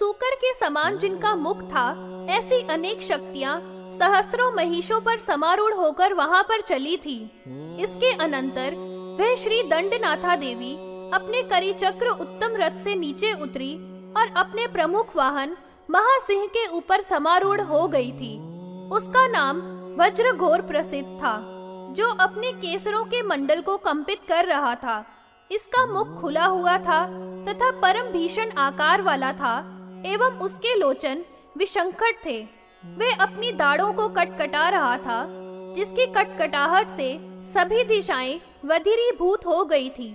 सूकर के समान जिनका मुख था, ऐसी अनेक शक्तियां सहस्त्रों महिषों पर समारूढ़ होकर वहां पर चली थी। इसके अनंतर वह श्री दंडनाथा देवी अपने करिचक्र उत्तम रथ से नीचे उतरी और अपने प्रमुख वाहन महासिंह के ऊपर समारूढ़ हो गई थी। उसका नाम वज्रघोर प्रसिद्ध था, जो अपने केसरों के मंडल को कंपित कर रहा था। इसका मुख खुला हुआ था तथा परम भीषण आकार वाला था एवं उसके लोचन विशंखट थे। वह अपनी दाढ़ों को कटकटा रहा था, जिसकी कटकटाहट से सभी दिशाएं वधिरीभूत हो गई थी।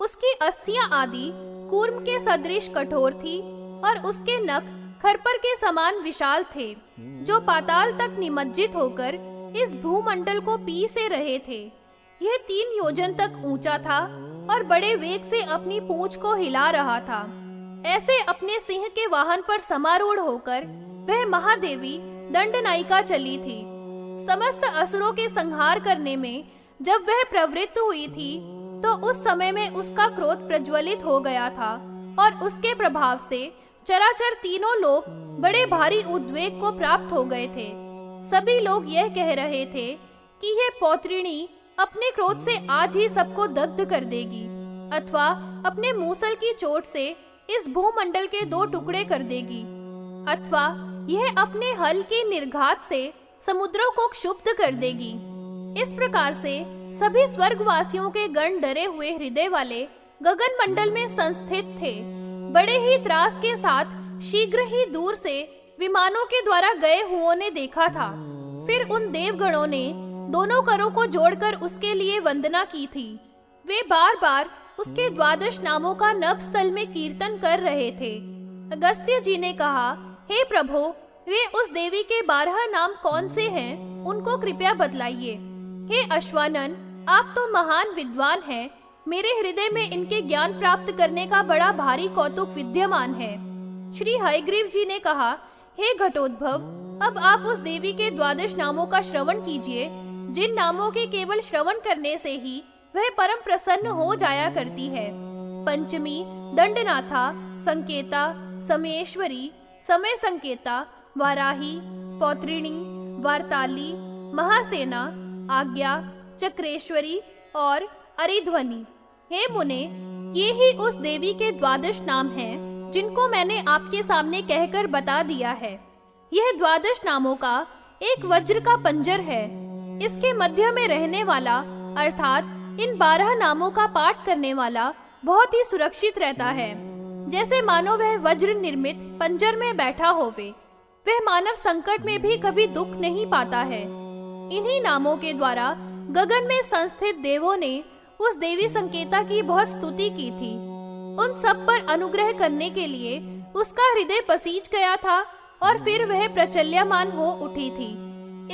उसकी अस्थियां आदि कूर्म के सदृश कठोर थी और उसके नख खरपर के समान विशाल थे, जो पाताल तक निमज्जित होकर इस भूमंडल को पी से रहे थे। यह 3 योजन तक ऊंचा था और बड़े वेग से अपनी पूंछ को हिला रहा था। ऐसे अपने सिंह के वाहन पर समारूढ़ होकर वह महादेवी दंडनायिका चली थी। समस्त असुरों के संहार करने में जब वह प्रवृत्त हुई थी, तो उस समय में उसका क्रोध प्रज्वलित हो गया था और उसके प्रभाव से चराचर तीनों लोग बड़े भारी उद्वेग को प्राप्त हो गए थे। सभी लोग यह कह रहे थे कि यह पौत्रिणी अपने क्रोध से आज ही सबको दग्ध कर देगी, अथवा अपने मूसल की चोट से इस भूमंडल के 2 टुकड़े कर देगी, अथवा यह अपने हल के निर्घात से समुद्रों को क्षुब्ध कर देगी। इस प्रकार से सभी स्वर्गवासियों के गण डरे हुए हृदय वाले गगन मंडल में संस्थित थे। बड़े ही त्रास के साथ शीघ्र ही दूर से विमानों के द्वारा गए हुओं ने देखा था। फिर उन देवगणों ने दोनों करों को जोड़कर उसके लिए वंदना की थी। वे बार बार उसके 12 नामों का नभ स्थल में कीर्तन कर रहे थे। अगस्त्य जी ने कहा, हे प्रभु, वे उस देवी के 12 नाम कौन से हैं? उनको कृपया बतलाइए। हे अश्वानन, आप तो महान विद्वान हैं। मेरे हृदय में इनके ज्ञान प्राप्त करने का बड़ा भारी कौतुक विद्यमान है। श्री हयग्रीव जी ने कहा, हे घटोद्भव, अब आप उस देवी के 12 नामों का श्रवण कीजिए, जिन नामों के केवल श्रवण करने से ही वह परम प्रसन्न हो जाया करती है। पंचमी दंडनाथा, संकेता, समेश्वरी, समय संकेता, वाराही, पौत्रिणी, वार्ताली, महासेना, आज्ञा, चक्रेश्वरी और अरिध्वनि। हे मुने, ये ही उस देवी के 12 नाम हैं, जिनको मैंने आपके सामने कहकर बता दिया है। यह 12 नामों का एक वज्र का पंजर है। इसके मध्य में रहने वाला, अर्थात इन 12 नामों का पाठ करने वाला बहुत ही सुरक्षित रहता है, जैसे मानो वह वज्र निर्मित पंजर में बैठा होवे। वह मानव संकट में भी कभी दुख नहीं पाता है। इन्हीं नामों के द्वारा गगन में संस्थित देवों ने उस देवी संकेता की बहुत स्तुति की थी। उन सब पर अनुग्रह करने के लिए उसका हृदय पसीज गया था और फिर वह प्रचल्यमान हो उठी थी।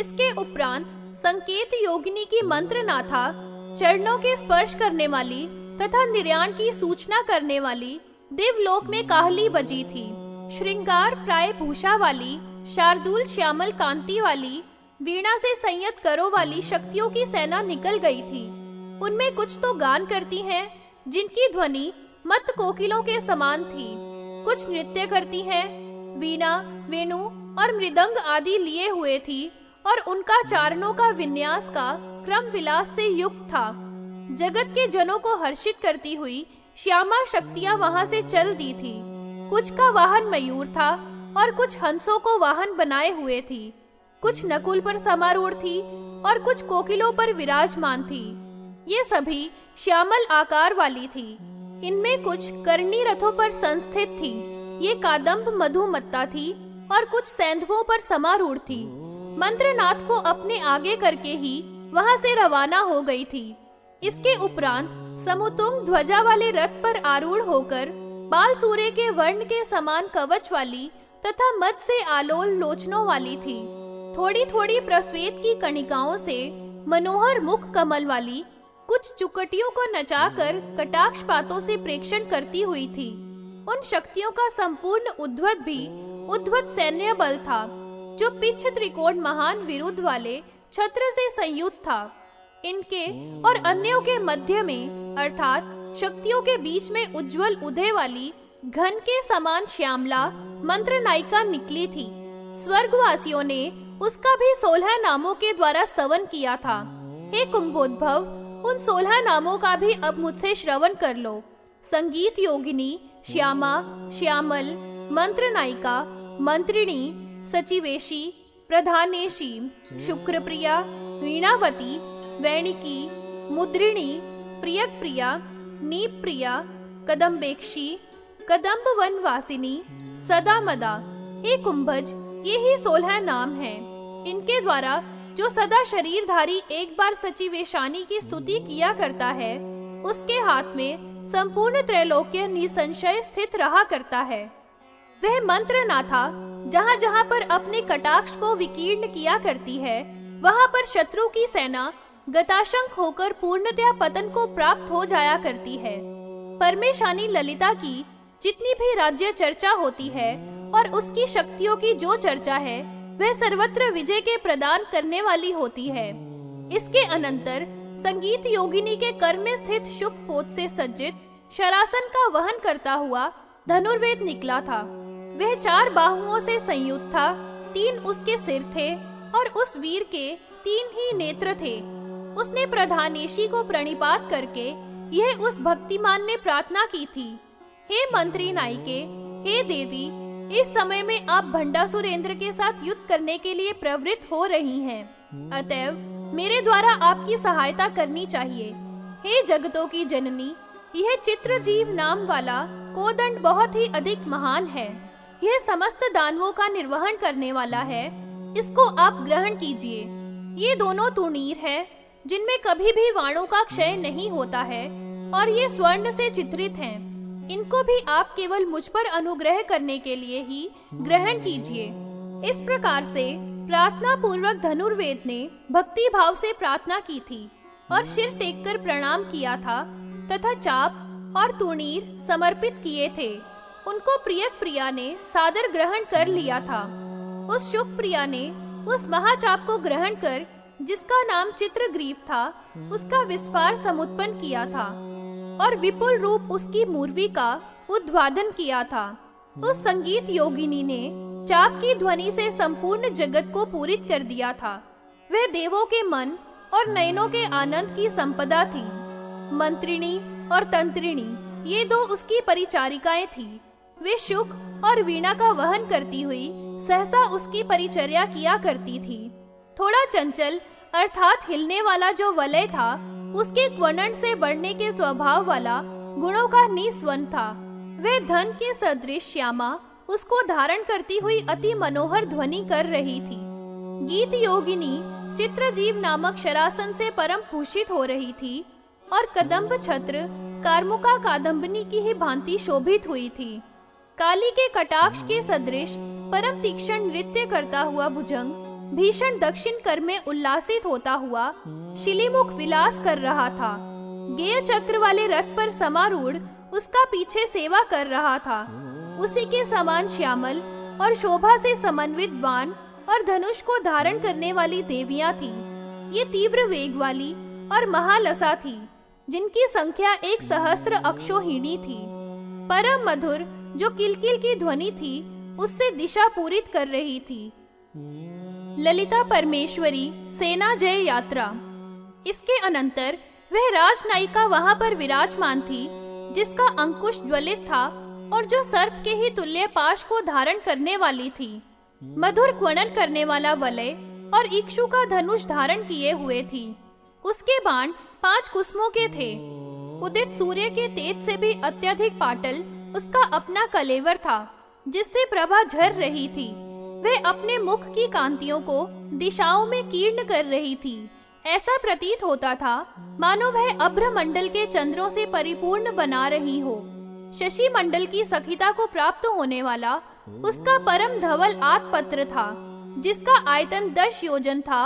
इसके उपरांत संकेत योगिनी की मंत्रनाथा, चरणों के स्पर्श करने वाली तथा निर्याण की सूचना करने वाली देवलोक में काहली बजी थी। श्रृंगार प्राय भूषा वाली, शार्दूल श्यामल कांति वाली, वीणा से संयत करों वाली शक्तियों की सेना निकल गई थी। उनमें कुछ तो गान करती हैं, जिनकी ध्वनि मत कोकिलों के समान थी। कुछ नृत्य करती हैं, वीणा, वेणु और मृदंग आदि लिए हुए थी और उनका चारणों का विन्यास का क्रम विलास से युक्त था। जगत के जनों को हर्षित करती हुई श्यामा शक्तियां वहां से चल दी थी। कुछ का वाहन मयूर था और कुछ हंसों को वाहन बनाए हुए थी। कुछ नकुल पर समारूढ़ थी और कुछ कोकिलों पर विराजमान थी। ये सभी श्यामल आकार वाली थी। इनमें कुछ कर्णी रथों पर संस्थित थी। ये कादम्ब मधुमत्ता थी और कुछ सैंधवों पर समारूढ़ थी। मंत्रनाथ को अपने आगे करके ही वहां से रवाना हो गई थी। इसके उपरांत समुतुंग ध्वजा वाले रथ पर आरूढ़ होकर बाल सूर्य के वर्ण के समान कवच वाली तथा मद से आलोल लोचनों वाली थी। थोड़ी थोड़ी प्रस्वेत की कणिकाओं से मनोहर मुख कमल वाली, कुछ चुकटियों को नचाकर कटाक्षपातों से प्रेक्षण करती हुई थी। उन शक्तियों का संपूर्ण उद्वत भी उद्वत सैन्य बल था, जो पिच्छ त्रिकोण महान विरुद्ध वाले छत्र से संयुक्त था। इनके और अन्यों के मध्य में, अर्थात शक्तियों के बीच में उज्जवल उदय वाली घन के समान श्यामला मंत्र नायिका निकली थी। स्वर्गवासियों ने उसका भी 16 नामों के द्वारा स्तवन किया था। हे कुंभोद्भव, उन 16 नामों का भी अब मुझसे श्रवण कर लो। संगीत योगिनी, श्यामा, श्यामल, मंत्र नायिका, मंत्रिणी, सचिवेशी, प्रधानेशी, शुक्रप्रिया, वीणावती, वैणिकी, मुद्रिणी, प्रियप्रिया, नीप्रिया, कदम्बेक्षी, कदम्ब वनवासिनी, सदामदा। हे कुंभज, ये ही 16 नाम हैं। इनके द्वारा जो सदा शरीरधारी एक बार सचिवेशानी की स्तुति किया करता है, उसके हाथ में संपूर्ण त्रैलोक्य निसंशय स्थित रहा करता है। वह मंत्र नाथा जहाँ जहाँ पर अपने कटाक्ष को विकीर्ण किया करती है, वहाँ पर शत्रु की सेना गताशंक होकर पूर्णतया पतन को प्राप्त हो जाया करती है। परमेशानी ललिता की जितनी भी राज्य चर्चा होती है और उसकी शक्तियों की जो चर्चा है, वह सर्वत्र विजय के प्रदान करने वाली होती है। इसके अनंतर संगीत योगिनी के कर में स्थित शुभ पोत से सज्जित शरासन का वहन करता हुआ धनुर्वेद निकला था। वह 4 बाहुओं से संयुक्त था, 3 उसके सिर थे और उस वीर के 3 ही नेत्र थे। उसने प्रधानेशी को प्रणिपात करके यह उस भक्तिमान ने प्रार्थना की थी, हे मंत्री नायिके, हे देवी, इस समय में आप भंडासुरेंद्र के साथ युद्ध करने के लिए प्रवृत्त हो रही हैं। अतएव मेरे द्वारा आपकी सहायता करनी चाहिए। हे जगतों की जननी, यह चित्रजीव नाम वाला कोदंड बहुत ही अधिक महान है। यह समस्त दानवों का निर्वहन करने वाला है। इसको आप ग्रहण कीजिए। ये दोनों तुणीर है, जिनमें कभी भी वाणों का क्षय नहीं होता है और ये स्वर्ण से चित्रित हैं। इनको भी आप केवल मुझ पर अनुग्रह करने के लिए ही ग्रहण कीजिए। इस प्रकार से प्रार्थना पूर्वक धनुर्वेद ने भक्ति भाव से प्रार्थना की थी और सिर टेककर प्रणाम किया था तथा चाप और तुणीर समर्पित किए थे। उनको प्रिया ने सादर ग्रहण कर लिया था। उस शुभ प्रिया ने उस महाचाप को ग्रहण कर, जिसका नाम चित्रग्रीव था, उसका विस्फार समुत्पन्न किया था और विपुल रूप उसकी मूर्वी का उद्वादन किया था। उस संगीत योगिनी ने चाप की ध्वनि से संपूर्ण जगत को पूरित कर दिया था। वह देवों के मन और नयनों के आनंद की संपदा थी। मंत्रिणी और तंत्रिणी ये 2 उसकी परिचारिकाएं थी। वे शुक और वीणा का वहन करती हुई सहसा उसकी परिचर्या किया करती थी। थोड़ा चंचल अर्थात हिलने वाला जो वलय था, उसके क्वनन से बढ़ने के स्वभाव वाला गुणों का निस्वन था। वह धन के सदृश श्यामा उसको धारण करती हुई अति मनोहर ध्वनि कर रही थी। गीत योगिनी चित्रजीव नामक शरासन से परम भूषित हो रही थी और कदम्ब छत्र कार्मुका कादम्बनी की ही भांति शोभित हुई थी। काली के कटाक्ष के सदृश परम तीक्ष्ण नृत्य करता हुआ भुजंग भीषण दक्षिण कर में उल्लासित होता हुआ शिलीमुख विलास कर रहा था। गेय चक्र वाले रथ पर समारूढ़ उसका पीछे सेवा कर रहा था। उसी के समान श्यामल और शोभा से समन्वित बाण और धनुष को धारण करने वाली देवियां थी। ये तीव्र वेग वाली और महालसा थी, जिनकी संख्या 1 सहस्त्र अक्षोहिणी थी। परम मधुर जो किलकिल की ध्वनि थी, उससे दिशा पूरित कर रही थी। ललिता परमेश्वरी सेना जय यात्रा। इसके अनंतर वह राजनायिका वहां पर विराजमान थी, जिसका अंकुश ज्वलित था और जो सर्प के ही तुल्य पाश को धारण करने वाली थी। मधुर क्वनन करने वाला वलय और इक्षु का धनुष धारण किए हुए थी। उसके बाण 5 कुसुमों के थे। उदित सूर्य के तेज से भी अत्यधिक पाटल उसका अपना कलेवर था, जिससे प्रभा झर रही थी। वह अपने मुख की कांतियों को दिशाओं में कीर्ण कर रही थी। ऐसा प्रतीत होता था मानो वह अभ्र मंडल के चंद्रों से परिपूर्ण बना रही हो। शशि मंडल की सखिता को प्राप्त होने वाला उसका परम धवल आत्पत्र था, जिसका आयतन 10 योजन था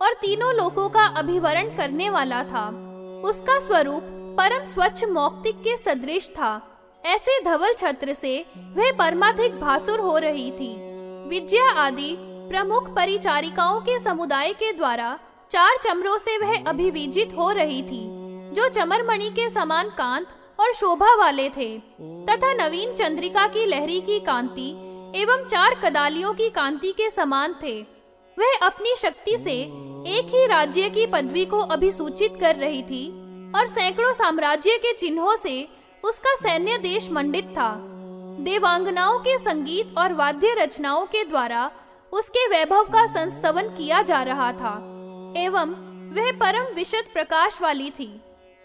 और तीनों लोकों का अभिवरण करने वाला था। उसका स्वरूप परम स्वच्छ मौक्तिक के सदृश था। ऐसे धवल छत्र से वह परमाधिक भासुर हो रही थी। विद्या आदि प्रमुख परिचारिकाओं के समुदाय के द्वारा 4 चमरों से वह अभिविजित हो रही थी, जो चमरमणि के समान कांत और शोभा वाले थे तथा नवीन चंद्रिका की लहरी की कांति एवं 4 कदालियों की कांति के समान थे। वह अपनी शक्ति से एक ही राज्य की पदवी को अभिसूचित कर रही थी और सैकड़ों साम्राज्य के चिन्हों से उसका सैन्य देश मंडित था। देवांगनाओं के संगीत और वाद्य रचनाओं के द्वारा उसके वैभव का संस्तवन किया जा रहा था एवं वह परम विशद प्रकाश वाली थी।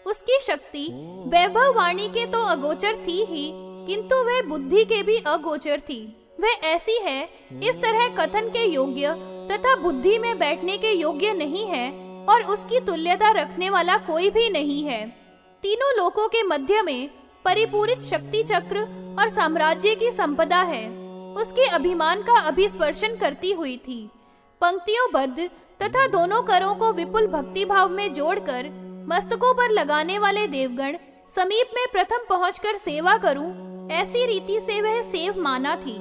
उसकी शक्ति वैभव वाणी के तो अगोचर थी ही, किंतु वह बुद्धि के भी अगोचर थी। वह ऐसी है, इस तरह कथन के योग्य तथा बुद्धि में बैठने के योग्य नहीं है और उसकी तुल्यता रखने वाला कोई भी नहीं है। तीनों लोकों के मध्य में परिपूरित शक्ति चक्र और साम्राज्य की संपदा है। उसके अभिमान का अभिस्पर्शन करती हुई थी। पंक्तियों बद्ध तथा दोनों करों को विपुल भक्ति भाव में जोड़कर मस्तकों पर लगाने वाले देवगण समीप में प्रथम पहुंचकर सेवा करूं, ऐसी रीति से वह सेव माना थी।